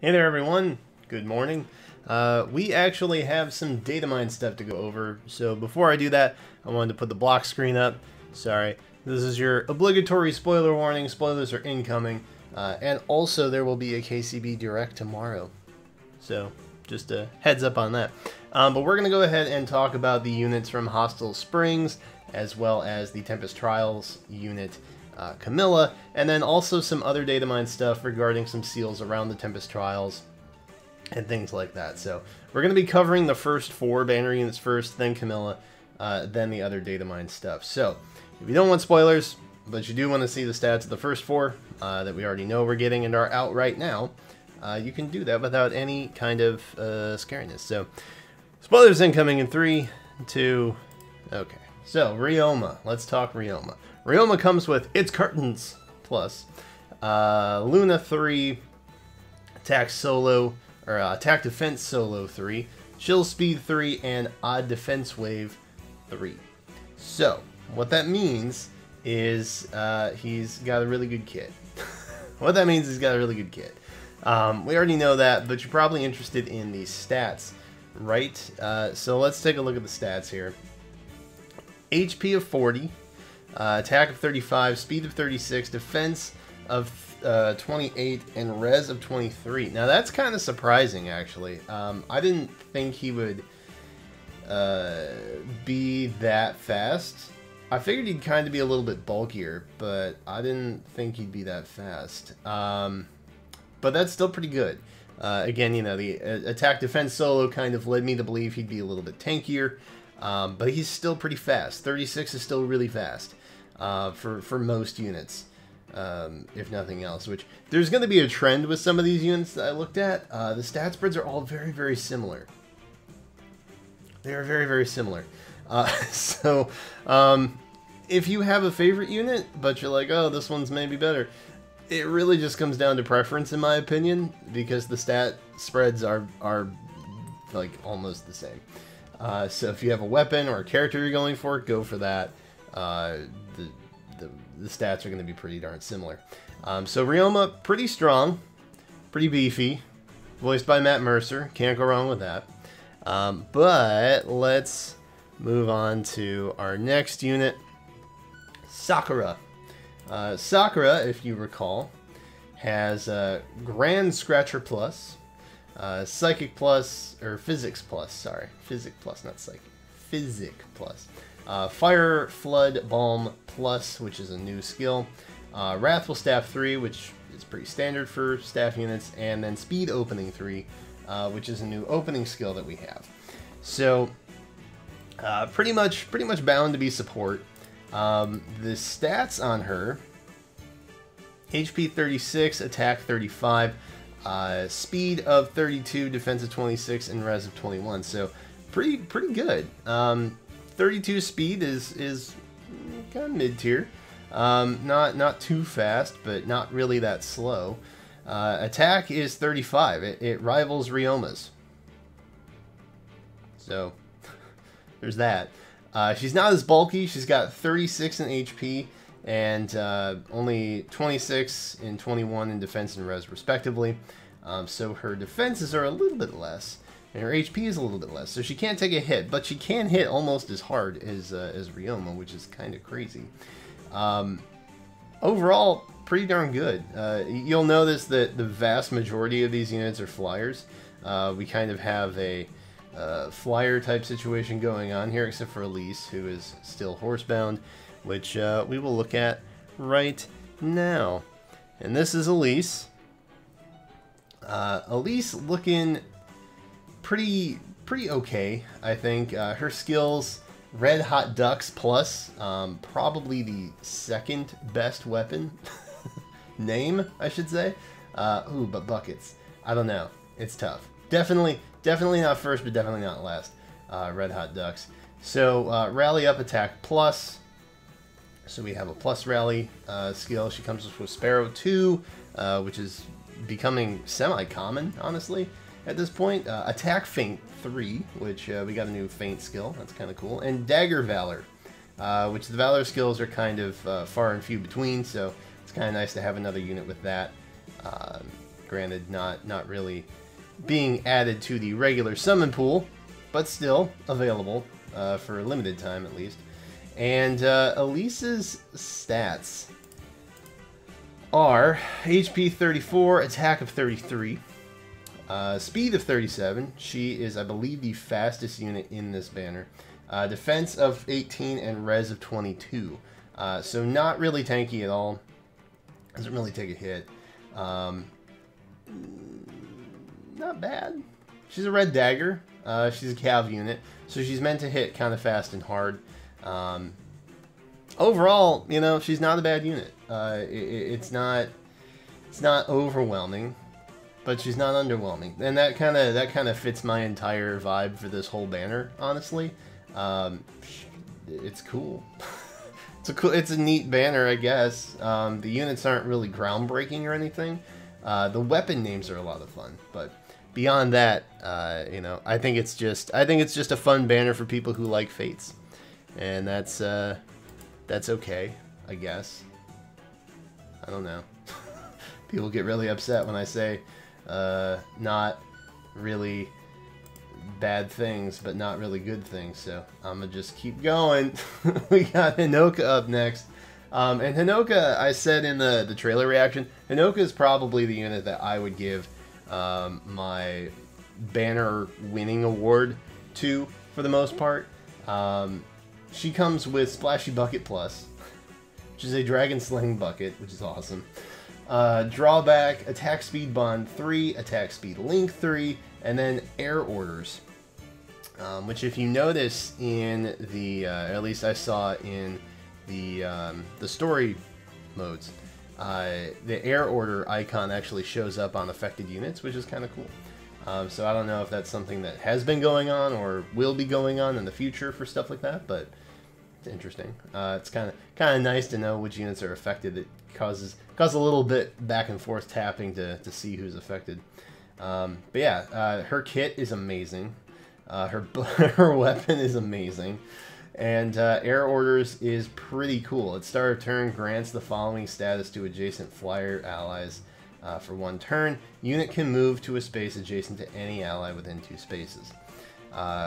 Hey there everyone, good morning. We actually have some data mine stuff to go over, so before I do that, I wanted to put the block screen up. Sorry, this is your obligatory spoiler warning, spoilers are incoming, and also there will be a KCB Direct tomorrow. So, just a heads up on that. But we're going to go ahead and talk about the units from Hostile Springs, as well as the Tempest Trials unit, Camilla, and then also some other data mine stuff regarding some seals around the Tempest Trials and things like that. So we're going to be covering the first 4 banner units first, then Camilla, then the other data mine stuff. So if you don't want spoilers, but you do want to see the stats of the first 4 that we already know we're getting and are out right now, you can do that without any kind of scariness. So spoilers incoming in 3, 2, okay. So Ryoma, let's talk Ryoma. Ryoma comes with its curtains plus Luna 3, attack solo or attack defense solo 3, chill speed 3, and odd defense wave 3. So what that means is he's got a really good kit. What that means is he's got a really good kit. We already know that, but you're probably interested in the stats, right? So let's take a look at the stats here. HP of 40. Attack of 35, speed of 36, defense of 28, and res of 23. Now that's kind of surprising, actually. I didn't think he would be that fast. I figured he'd kind of be a little bit bulkier, but I didn't think he'd be that fast. But that's still pretty good. Again, you know, the attack defense solo kind of led me to believe he'd be a little bit tankier. But he's still pretty fast. 36 is still really fast for most units, if nothing else. Which there's going to be a trend with some of these units that I looked at. The stat spreads are all very, very similar. They are very, very similar. So if you have a favorite unit, but you're like, oh, this one's maybe better, it really just comes down to preference, in my opinion, because the stat spreads are like almost the same. So if you have a weapon or a character you're going for, go for that. The stats are going to be pretty darn similar. So Ryoma, pretty strong, pretty beefy, voiced by Matt Mercer. Can't go wrong with that. But let's move on to our next unit, Sakura. Sakura, if you recall, has Grand Scratcher Plus, Psychic Plus, or Physics Plus, sorry. Physic Plus, not Psychic. Physic Plus. Fire Flood Balm Plus, which is a new skill. Wrathful Staff 3, which is pretty standard for staff units. And then Speed Opening 3, which is a new opening skill that we have. So, pretty much bound to be support. The stats on her: HP 36, attack 35, speed of 32, defense of 26, and res of 21. So pretty good. 32 speed is kind of mid tier. Not too fast, but not really that slow. Attack is 35. It rivals Ryoma's. So there's that. She's not as bulky. She's got 36 in HP and only 26 and 21 in defense and res respectively. So her defenses are a little bit less, and her HP is a little bit less. So she can't take a hit, but she can hit almost as hard as Ryoma, which is kind of crazy. Overall, pretty darn good. You'll notice that the vast majority of these units are flyers. We kind of have a flyer type situation going on here, except for Elise, who is still horsebound, which we will look at right now. And this is Elise. Elise looking pretty okay, I think. Her skills, Red Hot Ducks Plus, probably the second best weapon name, I should say. Ooh, but buckets. I don't know. It's tough. Definitely not first, but definitely not last. Red Hot Ducks. So Rally Up Attack Plus. So we have a plus rally skill. She comes with Sparrow 2, which is becoming semi-common, honestly, at this point. Attack Feint 3, which we got a new Feint skill. That's kind of cool. And Dagger Valor, which the Valor skills are kind of far and few between, so it's kind of nice to have another unit with that. Granted, not really being added to the regular summon pool, but still available for a limited time at least. And Elise's stats are HP 34, attack of 33, speed of 37. She is, I believe, the fastest unit in this banner. Defense of 18 and res of 22. So not really tanky at all. Doesn't really take a hit. Not bad. She's a red dagger. She's a cav unit, so she's meant to hit kind of fast and hard. Overall, you know, she's not a bad unit. It's not overwhelming, but she's not underwhelming, and that kind of fits my entire vibe for this whole banner. Honestly, it's cool. It's a neat banner, I guess. The units aren't really groundbreaking or anything. The weapon names are a lot of fun, but beyond that, you know, I think it's just a fun banner for people who like Fates, and that's okay, I guess. I don't know. People get really upset when I say not really bad things, but not really good things, so I'm gonna just keep going. We got Hinoka up next. And Hinoka, I said in the trailer reaction, Hinoka is probably the unit that I would give my banner winning award to, for the most part. She comes with Splashy Bucket Plus, which is a Dragon Slaying Bucket, which is awesome. Drawback, Attack Speed Bond 3, Attack Speed Link 3, and then Air Orders. Which, if you notice in the, at least I saw in the story modes, the Air Order icon actually shows up on affected units, which is kind of cool. So I don't know if that's something that has been going on or will be going on in the future for stuff like that, but it's interesting. It's kind of nice to know which units are affected. It causes a little bit back and forth tapping to see who's affected. But yeah, her kit is amazing. Her weapon is amazing. And Air Orders is pretty cool. At start of turn, grants the following status to adjacent flyer allies for 1 turn. Unit can move to a space adjacent to any ally within 2 spaces,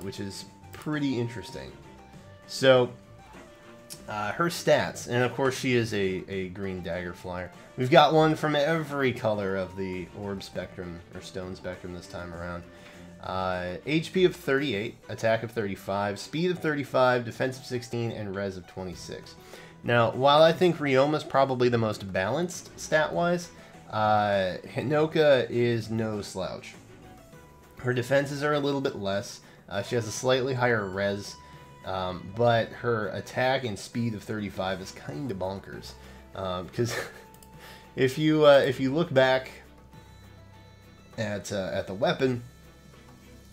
which is pretty interesting. So, her stats, and of course she is a green dagger flyer. We've got one from every color of the orb spectrum, or stone spectrum this time around. HP of 38, attack of 35, speed of 35, defense of 16, and res of 26. Now, while I think Ryoma's probably the most balanced stat-wise, Hinoka is no slouch. Her defenses are a little bit less. She has a slightly higher res, but her attack and speed of 35 is kind of bonkers. Because if you look back at the weapon,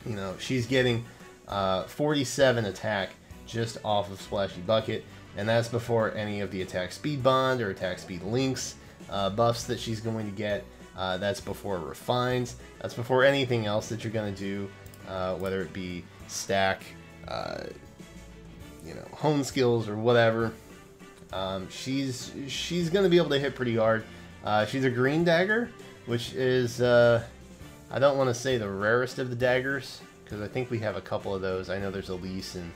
you know, she's getting 47 attack just off of Splashy Bucket, and that's before any of the attack speed bond or attack speed links buffs that she's going to get. That's before refines. That's before anything else that you're going to do, whether it be stack, you know, hone skills or whatever. She's going to be able to hit pretty hard. She's a green dagger, which is I don't want to say the rarest of the daggers, because I think we have a couple of those. I know there's Elise and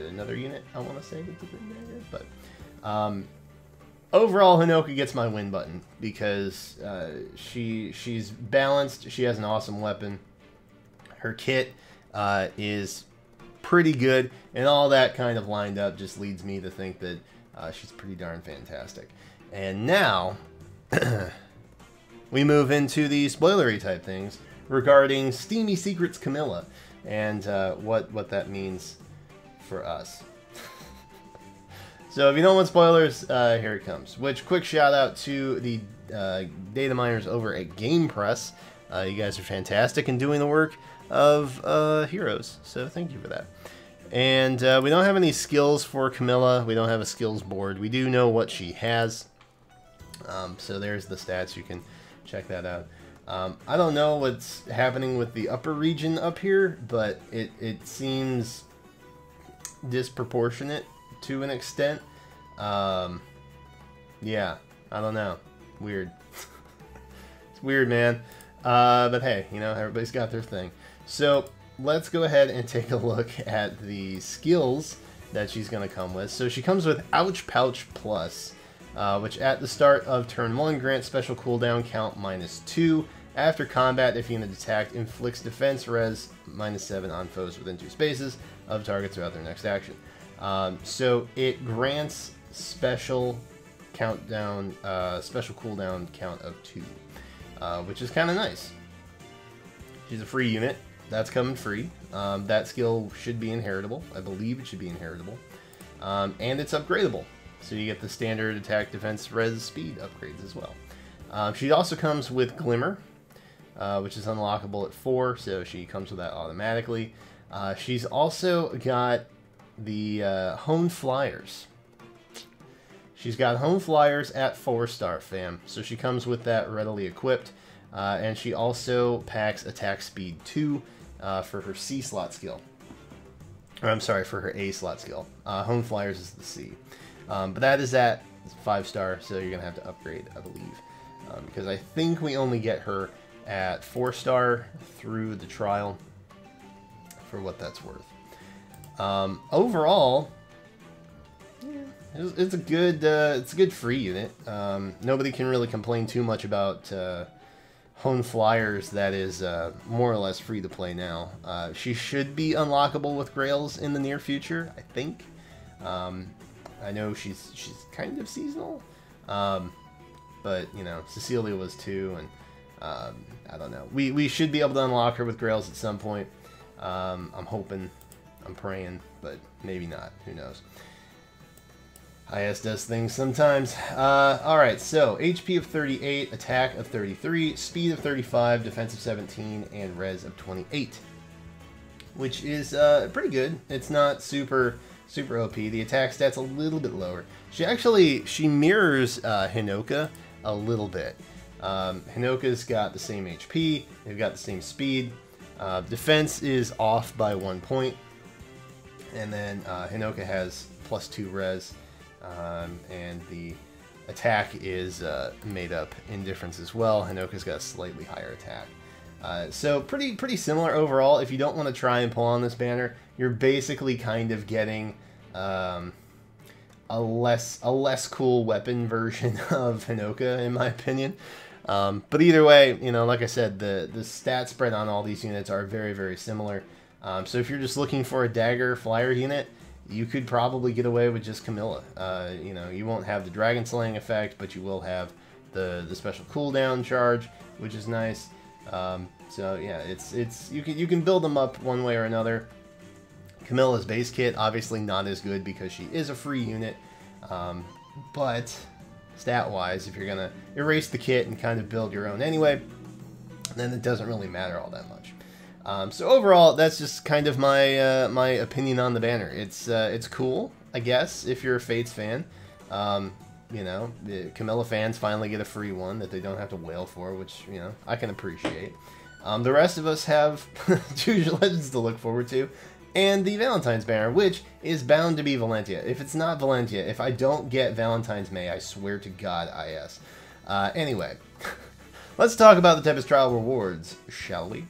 another unit, I want to say, with the green dagger. But overall, Hinoka gets my win button, because she's balanced, she has an awesome weapon, her kit is pretty good, and all that kind of lined up just leads me to think that she's pretty darn fantastic. And now we move into the spoilery type things regarding Steamy Secrets Camilla and what that means for us. So if you don't want spoilers, here it comes. Which, quick shout out to the data miners over at Game Press. You guys are fantastic in doing the work of heroes, so thank you for that. And we don't have any skills for Camilla. We don't have a skills board. We do know what she has. So there's the stats. You can check that out. I don't know what's happening with the upper region up here, but it seems disproportionate to an extent. Yeah, I don't know. Weird. It's weird, man. But hey, you know, everybody's got their thing. So let's go ahead and take a look at the skills that she's going to come with. So she comes with Ouch Pouch Plus, which at the start of turn 1 grants special cooldown count -2. After combat, if unit attacked, inflicts defense res -7 on foes within 2 spaces of target throughout their next action. So it grants special countdown, special cooldown count of 2, which is kind of nice. She's a free unit. That's coming free. That skill should be inheritable. I believe it should be inheritable. And it's upgradable. So you get the standard attack, defense, res, speed upgrades as well. She also comes with Glimmer, which is unlockable at 4, so she comes with that automatically. She's also got the Hone Flyers. She's got Hone Flyers at 4-star, fam. So she comes with that readily equipped. And she also packs attack speed 2 for her C slot skill. Or I'm sorry, for her A slot skill. Hone Flyers is the C. But that is at 5-star, so you're going to have to upgrade, I believe. Because I think we only get her at 4-star through the trial, for what that's worth. Overall, it's a good free unit. Nobody can really complain too much about Hone Flyers. That is more or less free to play now. She should be unlockable with Grails in the near future, I think. I know she's kind of seasonal, but you know, Cecilia was too, and I don't know. We should be able to unlock her with Grails at some point. I'm hoping, I'm praying, but maybe not. Who knows? IS does things sometimes. Alright, so HP of 38, attack of 33, speed of 35, defense of 17, and res of 28. Which is pretty good. It's not super OP. The attack stat's a little bit lower. She mirrors Hinoka a little bit. Hinoka's got the same HP, they've got the same speed. Defense is off by 1 point. And then Hinoka has +2 res. And the attack is made up in difference as well. Hinoka's got a slightly higher attack. So pretty similar overall. If you don't want to try and pull on this banner, you're basically kind of getting a less cool weapon version of Hinoka, in my opinion. But either way, you know, like I said, the stat spread on all these units are very similar. So if you're just looking for a dagger flyer unit, you could probably get away with just Camilla. You know, you won't have the dragon slaying effect, but you will have the special cooldown charge, which is nice. So yeah, it's you can build them up one way or another. Camilla's base kit obviously not as good because she is a free unit, but stat-wise, if you're gonna erase the kit and kind of build your own anyway, then it doesn't really matter all that much. So overall, that's just kind of my my opinion on the banner. It's cool, I guess, if you're a Fates fan. You know, the Camilla fans finally get a free one that they don't have to wail for, which, you know, I can appreciate. The rest of us have Choose Your Legends to look forward to, and the Valentine's banner, which is bound to be Valentia. If it's not Valentia, if I don't get Valentine's May, I swear to God, IS. Anyway, let's talk about the Tempest Trial rewards, shall we?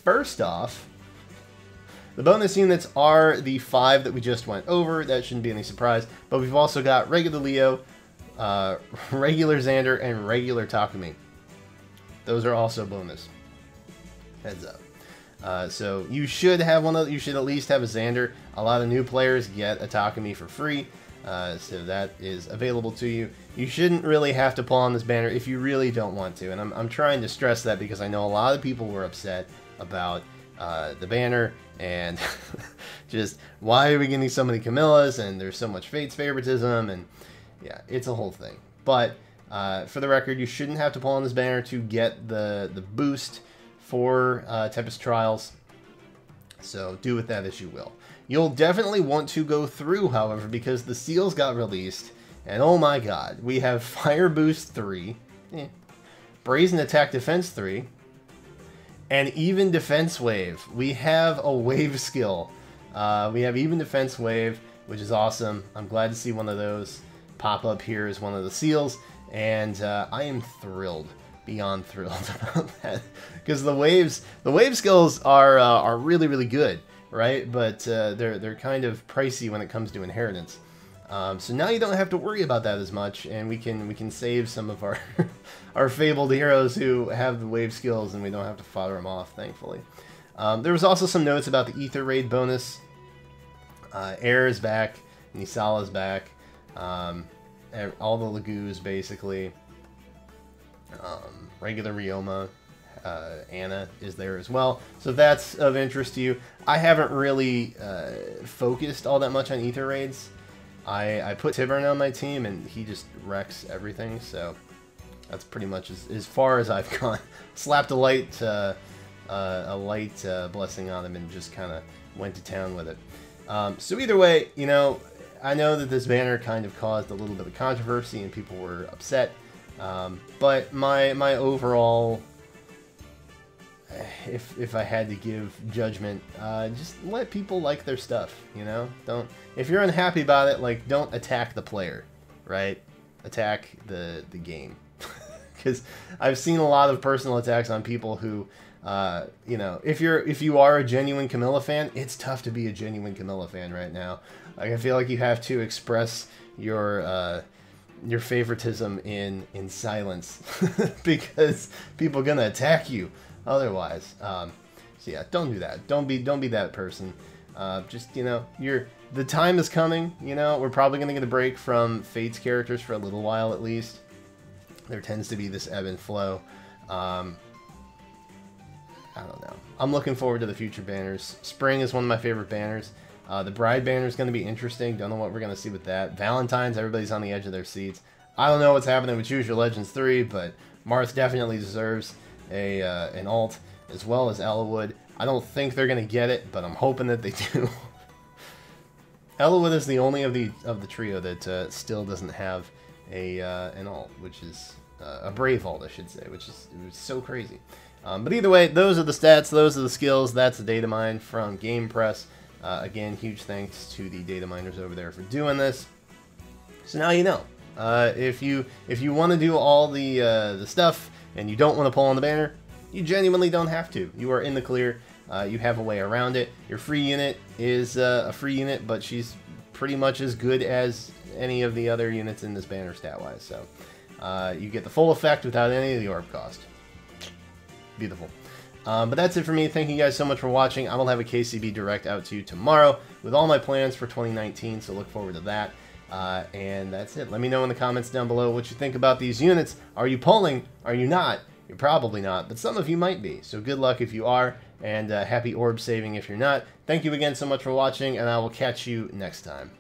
First off, the bonus units are the 5 that we just went over. That shouldn't be any surprise. But we've also got regular Leo, regular Xander, and regular Takumi. Those are also bonus. Heads up. So you should have one of. You should at least have a Xander. A lot of new players get a Takumi for free. So that is available to you. You shouldn't really have to pull on this banner if you really don't want to. And I'm trying to stress that because I know a lot of people were upset about the banner and just why are we getting so many Camillas and there's so much Fates favoritism, and yeah, it's a whole thing. But for the record, you shouldn't have to pull on this banner to get the boost for Tempest Trials. So do with that as you will. You'll definitely want to go through, however, because the seals got released, and oh my god, we have Fire Boost 3, Brazen Attack Defense 3, and Even Defense Wave. We have a wave skill. We have Even Defense Wave, which is awesome. I'm glad to see one of those pop up here as one of the seals, and I am thrilled beyond thrilled about that, because the wave skills are really, really good, right? But they're kind of pricey when it comes to inheritance. So now you don't have to worry about that as much, and we can save some of our our fabled heroes who have the wave skills, and we don't have to fodder them off, thankfully. There was also some notes about the Ether Raid bonus. Air is back, Nisala's back, all the Lagoos basically. Regular Ryoma, Anna is there as well, so if that's of interest to you. I haven't really focused all that much on Ether Raids. I put Tibern on my team, and he just wrecks everything, so that's pretty much as far as I've gone. Slapped a light blessing on him and just kind of went to town with it. So either way, you know, I know that this banner kind of caused a little bit of controversy and people were upset, but my overall, if I had to give judgment, just let people like their stuff, you know? If you're unhappy about it, like, don't attack the player, right? Attack the game. Because I've seen a lot of personal attacks on people who, you know, if you are a genuine Camilla fan, it's tough to be a genuine Camilla fan right now. Like, I feel like you have to express your favoritism in silence because people are gonna attack you otherwise. So yeah, don't do that. Don't be that person. Just, you know, the time is coming. You know, we're probably gonna get a break from Fate's characters for a little while at least. There tends to be this ebb and flow. I don't know. I'm looking forward to the future banners. Spring is one of my favorite banners. The Bride banner is going to be interesting. Don't know what we're going to see with that. Valentine's, everybody's on the edge of their seats. I don't know what's happening with Choose Your Legends 3, but Marth definitely deserves an alt, as well as Ellawood. I don't think they're going to get it, but I'm hoping that they do. Ellawood is the only of the trio that still doesn't have an alt, which is a brave alt, I should say, which is so crazy. But either way, those are the stats, those are the skills, that's the data mine from Game Press. Again, huge thanks to the data miners over there for doing this. So now you know. If you want to do all the stuff and you don't want to pull on the banner, you genuinely don't have to. You are in the clear. You have a way around it. Your free unit is a free unit, but she's pretty much as good as any of the other units in this banner stat-wise. So you get the full effect without any of the orb cost. Beautiful. But that's it for me. Thank you guys so much for watching. I will have a KCB Direct out to you tomorrow with all my plans for 2019, so look forward to that. And that's it. Let me know in the comments down below what you think about these units. Are you pulling? Are you not? You're probably not, but some of you might be. So good luck if you are, and happy orb saving if you're not. Thank you again so much for watching, and I will catch you next time.